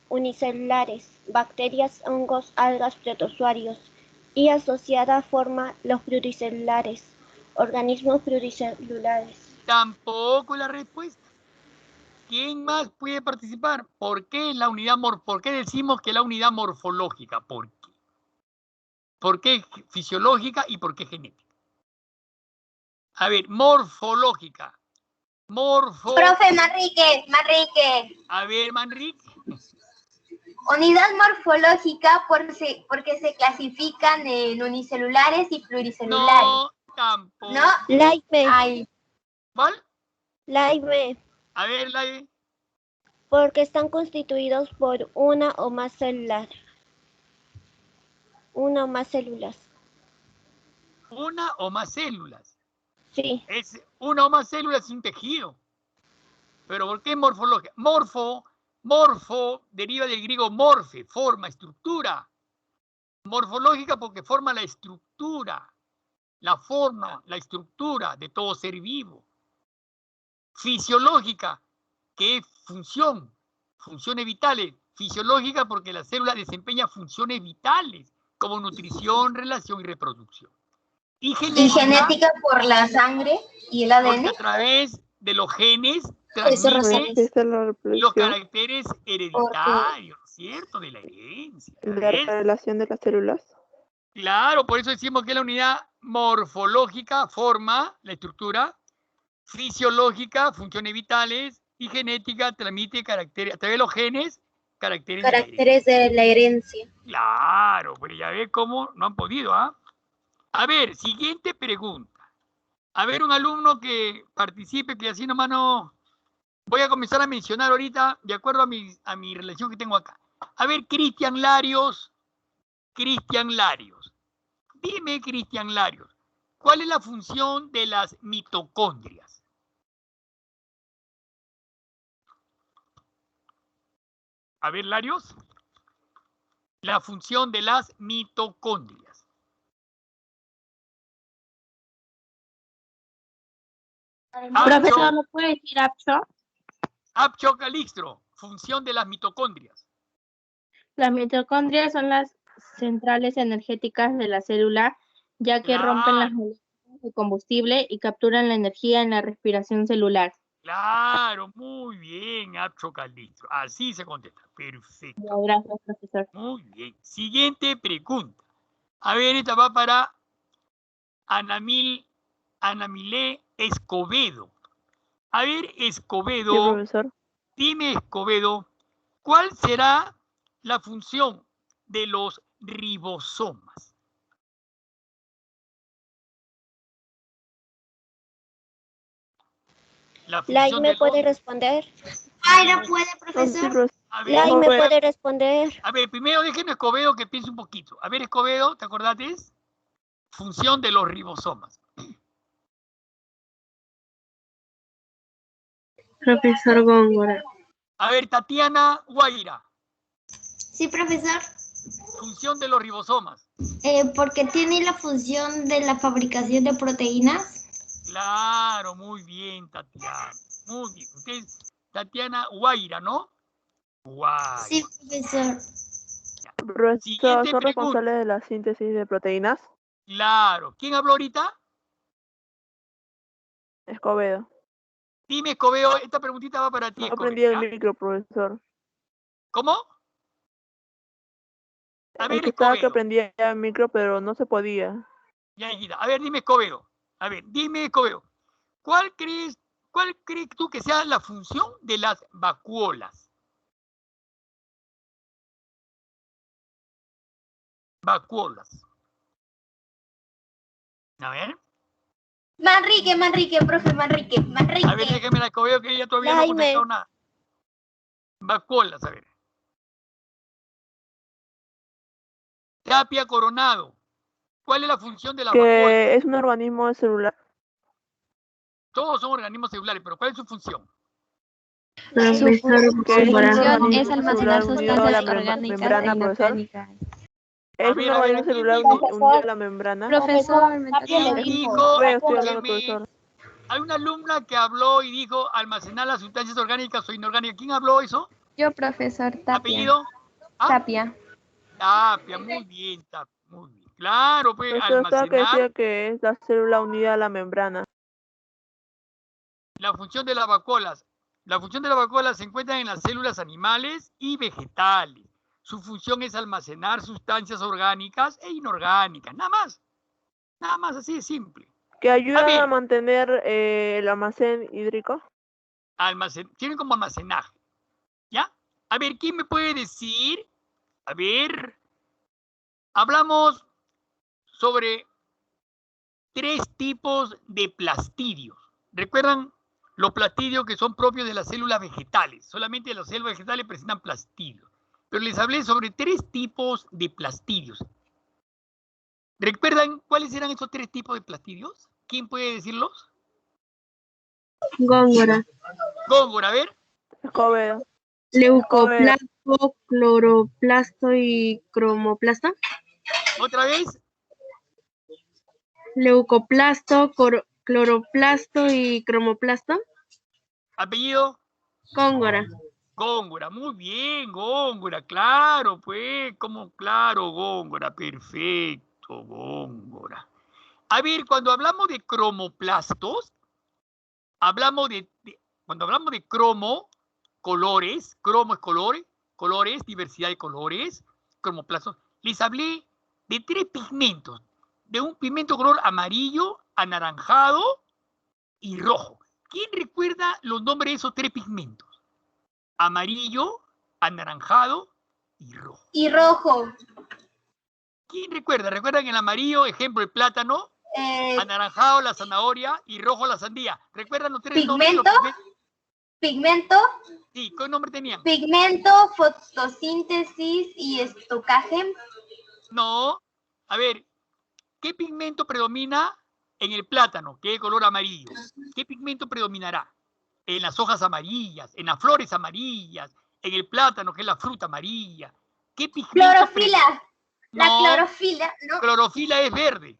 unicelulares, bacterias, hongos, algas, protozoarios, y asociada forma los pluricelulares, organismos pluricelulares. Tampoco es la respuesta. ¿Quién más puede participar? ¿Por qué decimos que la unidad morfológica? ¿Por qué? ¿Por qué fisiológica y por qué genética? A ver, morfológica. Profe Manrique. A ver, Manrique. Unidad morfológica porque se clasifican en unicelulares y pluricelulares. No, tampoco. ¿No? Laime. Ay, ¿Cuál? Laime. A ver, Laime. Porque están constituidos por una o más células. Una o más células. Una o más células. Sí. Es una o más células es un tejido. Pero ¿por qué morfológica? Morfo deriva del griego morfe, forma, estructura. Morfológica porque forma la estructura, la forma, la estructura de todo ser vivo. Fisiológica, que es funciones vitales. Fisiológica porque la célula desempeña funciones vitales, como nutrición, relación y reproducción. Y genética por la sangre y el ADN. Porque a través de los genes Eso transmite Esa es la los reproducción. caracteres hereditarios, ¿cierto? De la herencia. La ¿Ves? relación de las células. Claro, por eso decimos que la unidad morfológica forma la estructura, fisiológica, funciones vitales, y genética transmite caracteres, a través de los genes, caracteres de la herencia. Caracteres de la herencia. Claro, pero ya ves cómo no han podido, ¿ah? A ver, siguiente pregunta. A ver, un alumno que participe, que así nomás no... Voy a comenzar a mencionar ahorita, de acuerdo a mi relación que tengo acá. A ver, Cristian Larios. Dime, Cristian Larios, ¿cuál es la función de las mitocondrias? A ver, Larios, la función de las mitocondrias. Profesor, ¿lo puede decir Apcho? Apcho Calixtro, función de las mitocondrias. Las mitocondrias son las centrales energéticas de la célula, ya que rompen las moléculas de combustible y capturan la energía en la respiración celular. Claro, muy bien, Apsocalistro. Así se contesta. Perfecto. Gracias, profesor. Muy bien. Siguiente pregunta. A ver, esta va para Anamilé Escobedo. A ver, Sí, Escobedo, profesor. dime, Escobedo, ¿cuál será la función de los ribosomas? La Lai, función ¿me de puede los... responder? Aira, ¿puede, No, sí, profesor? profesor. A ver, Lai, ¿me Joven. puede responder? a ver, primero déjenme Escobedo que piense un poquito. A ver, Escobedo, ¿te acordaste? Función de los ribosomas. Profesor Góngora. A ver, Tatiana Guaira, Sí, profesor. función de los ribosomas. Porque tiene la función de la fabricación de proteínas. Claro, muy bien, Tatiana. Muy bien. Usted es Tatiana Guaira, ¿no? Guaira. Sí, profesor. Profesor, Siguiente ¿son pregunta. responsables de la síntesis de proteínas? Claro. ¿Quién habló ahorita? Escobedo. Dime, Escobedo, esta preguntita va para ti, No Escobedo. prendí el ¿Ya? micro, profesor. ¿Cómo? A Es ver, que estaba que Escobedo. prendía el micro, pero no se podía. Ya, hijita. A ver, dime, Escobedo. A ver, dime, Escobedo. ¿Cuál crees tú que sea la función de las vacuolas? Vacuolas. A ver. Manrique, profe, Manrique. A ver, déjame la Escobedo que ella todavía no ha Jaime. contestado nada. Vacuolas, a ver. Tapia Coronado. ¿Cuál es la función de las vacuolas? Que es un organismo celular. Todos son organismos celulares, pero ¿cuál es su función? Profesor Que es un Góngora. organismo Es almacenar celular unido a la sustancias orgánicas membrana, e profesor. inorgánicas. Es un organismo ¿quién celular dijo? unido a la membrana. Profesor, me ¿Quién toca. dijo? Estoy hablando, Escúcheme. profesor. Hay una alumna que habló y dijo almacenar las sustancias orgánicas o inorgánicas. ¿Quién habló eso? Yo, profesor Tapia. ¿Apellido? ¿Ah? Tapia. Tapia, muy bien, Tapia, muy bien. Claro, pues Profesor, estaba que almacenar decía que es la célula unida a la membrana. la función de las vacuolas. La función de las vacuolas se encuentra en las células animales y vegetales. Su función es almacenar sustancias orgánicas e inorgánicas, nada más. Nada más, así de simple. Que ayudan ver. a mantener el almacén hídrico. Tienen como almacenaje. ¿Ya? A ver, ¿quién me puede decir? A ver, hablamos sobre 3 tipos de plastidios. ¿Recuerdan los plastidios que son propios de las células vegetales? Solamente las células vegetales presentan plastidios. Pero les hablé sobre 3 tipos de plastidios. ¿Recuerdan cuáles eran esos 3 tipos de plastidios? ¿Quién puede decirlos? Góngora. Góngora, a ver. Escobedo. Leucoplasto, cloroplasto y cromoplasto. Otra vez. Leucoplasto, cloroplasto y cromoplasto. Apellido. Góngora. Góngora, muy bien, Góngora, claro, pues, como claro, Góngora, perfecto, Góngora. A ver, cuando hablamos de cromoplastos, cuando hablamos de cromo, colores, cromo es colores, diversidad de colores, cromoplastos, les hablé de 3 pigmentos, de un pigmento color amarillo, anaranjado y rojo. ¿Quién recuerda los nombres de esos 3 pigmentos? Amarillo, anaranjado y rojo. Y rojo. ¿Quién recuerda? ¿Recuerdan el amarillo, ejemplo, el plátano? Anaranjado, la zanahoria y rojo, la sandía. ¿Recuerdan los 3 nombres? Pigmento. Sí, ¿qué nombre tenían? Pigmento, fotosíntesis y estocaje. No. A ver, ¿qué pigmento predomina en el plátano, que es de color amarillo? ¿Qué pigmento predominará? En las hojas amarillas, en las flores amarillas, en el plátano, que es la fruta amarilla. ¿Qué pigmento? Clorofila. No, La clorofila, ¿no? clorofila es verde.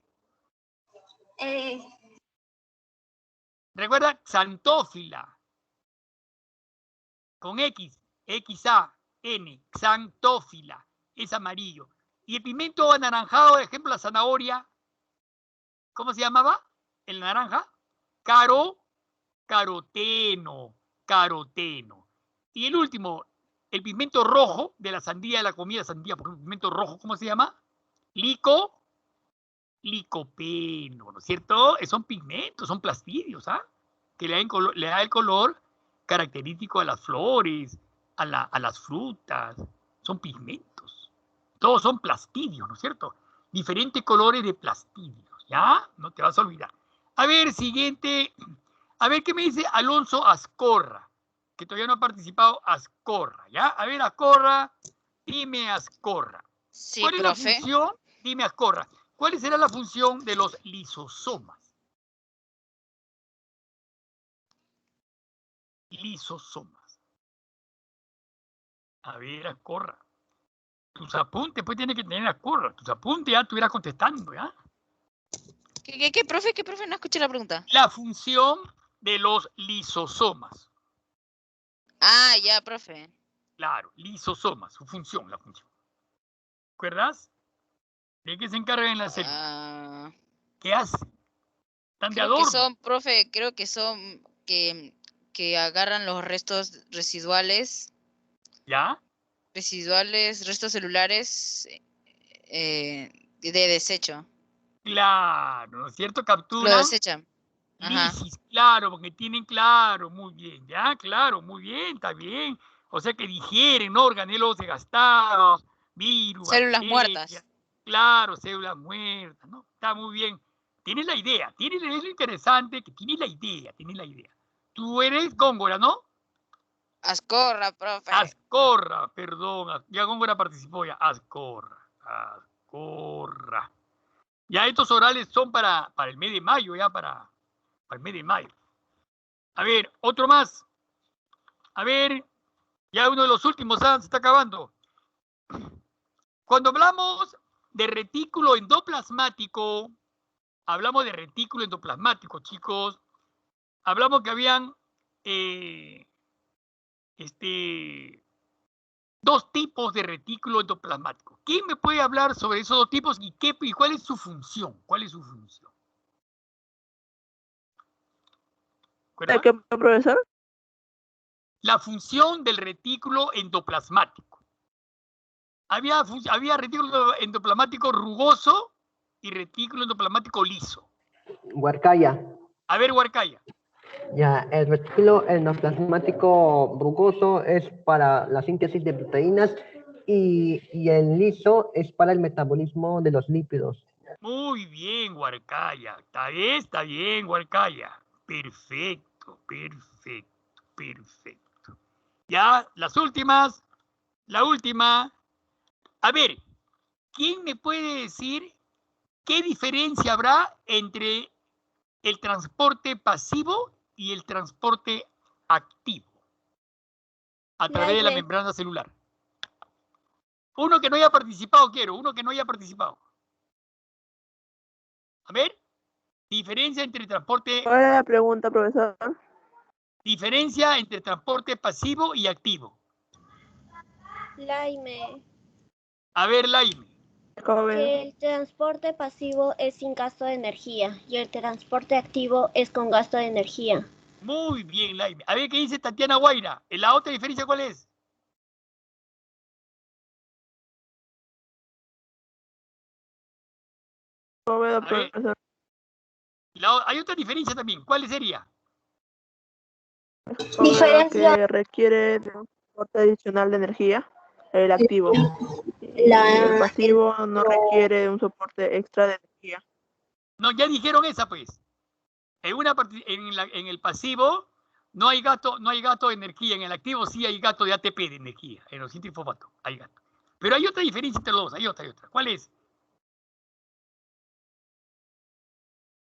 Recuerda, xantófila. Con X, X-A-N, xantófila. Es amarillo. Y el pigmento anaranjado, por ejemplo, la zanahoria, ¿cómo se llamaba? El naranja. caroteno, caroteno. Y el último, el pigmento rojo de la sandía, de la comida sandía, por ejemplo, el pigmento rojo, ¿cómo se llama? Licopeno, ¿no es cierto? Son pigmentos, son plastidios, ¿ah? Que le da el color característico a las flores, a las frutas. Son pigmentos. Todos son plastidios, ¿no es cierto? Diferentes colores de plastidios, ¿ya? No te vas a olvidar. A ver, siguiente. A ver, ¿qué me dice Alonso Azcorra? Que todavía no ha participado Azcorra, ¿ya? A ver, Azcorra, dime Azcorra. Sí, ¿Cuál es la profe. función? Dime Azcorra. ¿Cuál será la función de los lisosomas? Lisosomas. A ver, Azcorra. Tus apuntes, pues tiene que tener Azcorra. Tus apuntes ya estuviera contestando, ¿ya? ¿Qué, profe? ¿Qué, profe? No escuché la pregunta. La función de los lisosomas. Ah, ya, profe. Claro, lisosomas, su función, la función. ¿Recuerdas? ¿De qué se encargan en la célula? ¿Qué hacen? ¿Están de Creo adorno? que son, profe, creo que son que agarran los restos residuales. ¿Ya? Residuales, restos celulares de desecho. Claro, ¿no es cierto? Lo Capturan desechan. Ajá. lisis, claro, porque tienen claro, muy bien, ya, claro, muy bien, está bien. O sea que digieren, ¿no? Organelos desgastados, virus, Células bacterias, muertas. claro, células muertas, ¿no? Está muy bien. Tienes la idea, es lo interesante, que tienes la idea. Tú eres Góngora, ¿no? Azcorra, profe. Azcorra, perdón, ya Góngora participó ya, Azcorra. Ya estos orales son para el mes de mayo, ya para el mes de mayo. A ver, otro más. A ver, ya uno de los últimos, se está acabando. Cuando hablamos de retículo endoplasmático, chicos. Hablamos que habían dos tipos de retículo endoplasmático. ¿Quién me puede hablar sobre esos dos tipos y cuál es su función? ¿De qué, profesor? La función del retículo endoplasmático. Había retículo endoplasmático rugoso y retículo endoplasmático liso. Huarcaya. A ver, Huarcaya. Ya, el retículo endoplasmático rugoso es para la síntesis de proteínas y el liso es para el metabolismo de los lípidos. Muy bien, Huarcaya. Está bien, Huarcaya. Perfecto. Ya, las últimas. La última. A ver, ¿quién me puede decir qué diferencia habrá entre el transporte pasivo y el transporte activo a través de la membrana celular? Uno que no haya participado, A ver, diferencia entre transporte... ¿Cuál es la pregunta, profesor? Diferencia entre transporte pasivo y activo. Laime. A ver, Laime. Que el transporte pasivo es sin gasto de energía y el transporte activo es con gasto de energía. Muy bien, Laime. A ver qué dice Tatiana Guaira. ¿La otra diferencia cuál es? Profesor. Hay otra diferencia también. ¿Cuál sería? Diferencia que requiere de un soporte adicional de energía, el activo. El pasivo no requiere de un soporte extra de energía. No, ya dijeron esa, pues. En el pasivo no hay gasto de energía. En el activo sí hay gasto de ATP de energía. En los fosfato hay gasto. Pero hay otra diferencia entre los dos. Hay otra. ¿Cuál es?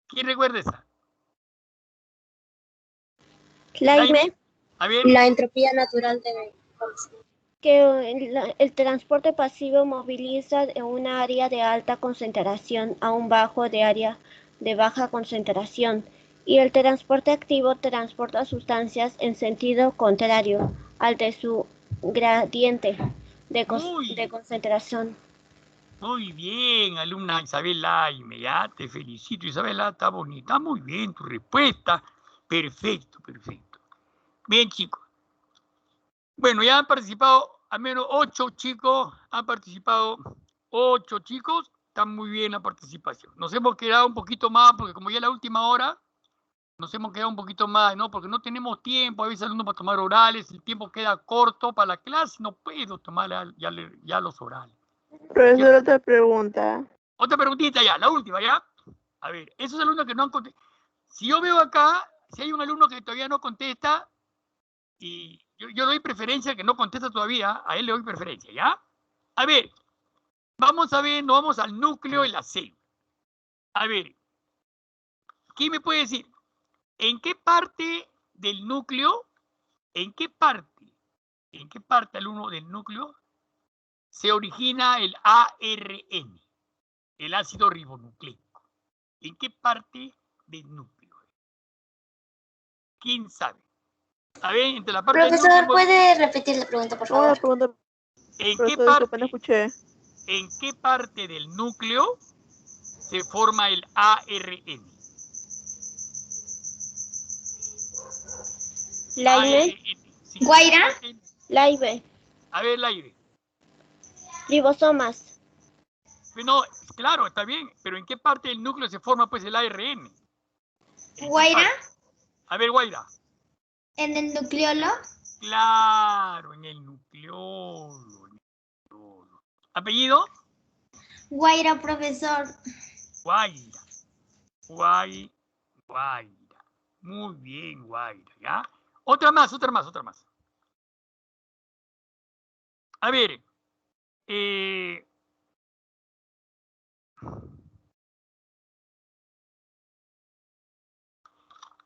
¿Quién recuerda esa? Laime. A ver. La entropía natural de... Que el transporte pasivo moviliza de una área de alta concentración a un bajo de área de baja concentración y el transporte activo transporta sustancias en sentido contrario al de su gradiente de concentración. Muy bien, alumna Isabel Laime, ya te felicito, Isabela, está bonita, muy bien tu respuesta. Perfecto, perfecto. Bien, chicos. Bueno, ya han participado al menos 8 chicos. Han participado 8 chicos. Está muy bien la participación. Nos hemos quedado un poquito más, porque como ya es la última hora, nos hemos quedado un poquito más, ¿no? Porque no tenemos tiempo, a veces alumnos para tomar orales, el tiempo queda corto para la clase, no puedo tomar ya los orales. Profesor, otra pregunta. Otra preguntita ya, la última, ¿ya? A ver, esos alumnos que no han contestado. Si yo veo acá, si hay un alumno que todavía no contesta, y yo doy preferencia al que no contesta todavía, a él le doy preferencia, ¿ya? A ver, vamos a ver, nos vamos al núcleo y la célula. A ver, ¿quién me puede decir? ¿En qué parte del núcleo, en qué parte alumno del núcleo se origina el ARN, el ácido ribonucleico? ¿En qué parte del núcleo? ¿Quién sabe? A ver, entre la parte Profesor, del núcleo, ¿puede repetir la pregunta, por favor? Una pregunta, ¿en profesor, no escuché. ¿En qué parte del núcleo se forma el ARN? Laime. Sí. Guaira. Laibe. A ver, Laire. Ribosomas. No, claro, está bien, pero ¿en qué parte del núcleo se forma pues el ARN? Guaira. A ver, Guaira. En el nucleolo. Claro, en el nucleolo. ¿Apellido? Guaira, profesor. Guaira. Guaira. Muy bien, Guaira, ¿ya? Otra más. A ver,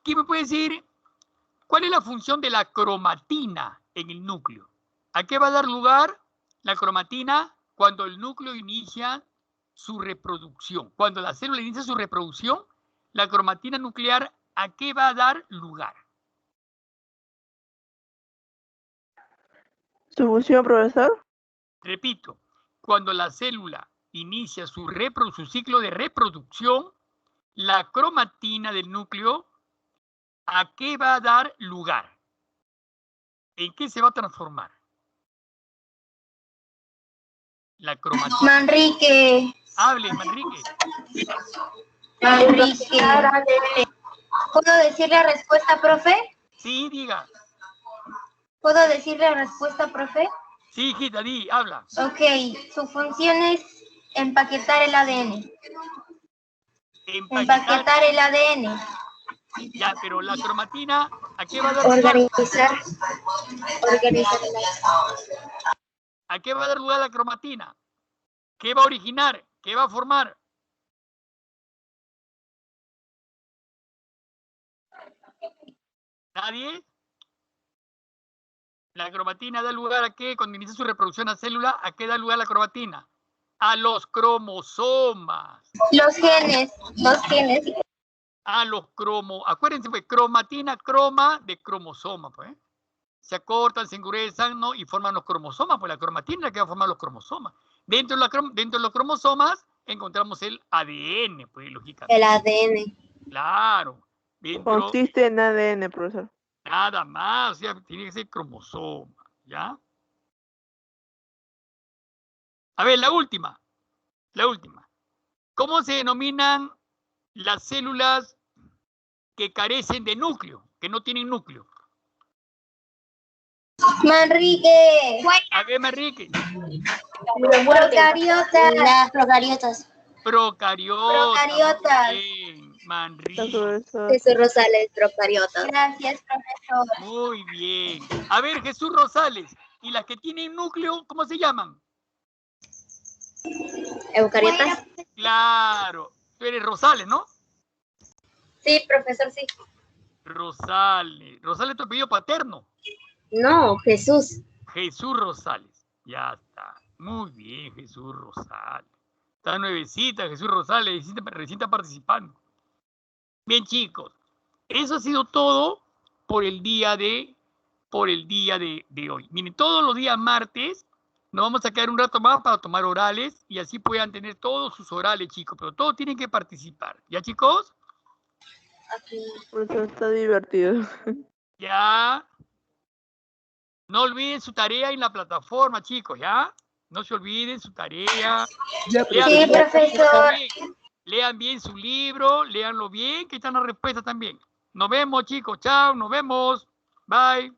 ¿quién me puede decir cuál es la función de la cromatina en el núcleo? ¿A qué va a dar lugar la cromatina cuando el núcleo inicia su reproducción? Cuando la célula inicia su reproducción, la cromatina nuclear, ¿a qué va a dar lugar? ¿Su función, profesor? Repito, cuando la célula inicia su ciclo de reproducción, la cromatina del núcleo, ¿a qué va a dar lugar? ¿En qué se va a transformar? La cromatina. Manrique. Hable, Manrique. Manrique. ¿Puedo decir la respuesta, profe? Sí, diga. ¿Puedo decir la respuesta, profe? Sí, hijita, habla. Ok, su función es empaquetar el ADN. Empaquetar el ADN. Ya, pero la cromatina, ¿a qué va a dar lugar? Organizar el ADN. ¿A qué va a dar lugar la cromatina? ¿Qué va a originar? ¿Qué va a formar? ¿Nadie? La cromatina da lugar a qué? Cuando inicia su reproducción a célula, ¿a qué da lugar la cromatina? A los cromosomas. Los genes. A los acuérdense, pues, cromatina, croma de cromosoma, pues. Se acortan, se engrupecen, ¿no? Y forman los cromosomas, pues la cromatina es la que va a formar los cromosomas. Dentro de los cromosomas encontramos el ADN, pues, lógicamente. El ADN. Claro. Consiste en ADN, profesor. Nada más, o sea, tiene que ser cromosoma, ¿ya? A ver, la última. ¿Cómo se denominan las células que carecen de núcleo, que no tienen núcleo? Manrique. A ver, Manrique. Procariotas. Las procariotas. Procariotas. Bien, Manrique. Jesús Rosales, procariotas. Gracias, profesor. Muy bien. A ver, Jesús Rosales. ¿Y las que tienen núcleo, cómo se llaman? Eucariotas. Claro. Tú eres Rosales, ¿no? Sí, profesor, sí. Rosales. ¿Rosales tu apellido paterno? No, Jesús. Jesús Rosales. Ya está. Muy bien, Jesús Rosales. Está nuevecita, Jesús Rosales, recién está participando. Bien, chicos. Eso ha sido todo por el día de hoy. Miren, todos los días martes nos vamos a quedar un rato más para tomar orales y así puedan tener todos sus orales, chicos. Pero todos tienen que participar. ¿Ya, chicos? Profesor, está divertido. Ya. No olviden su tarea en la plataforma, chicos, ¿ya? No se olviden su tarea. Ya, Sí, profesor. Lean bien su libro, léanlo bien, que están las respuestas también. Nos vemos, chicos. Chao, nos vemos. Bye.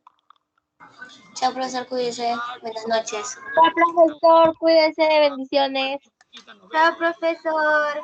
Chao, profesor, cuídese. Buenas noches. Chao, profesor, cuídese, bendiciones. Nos vemos. Chao, profesor.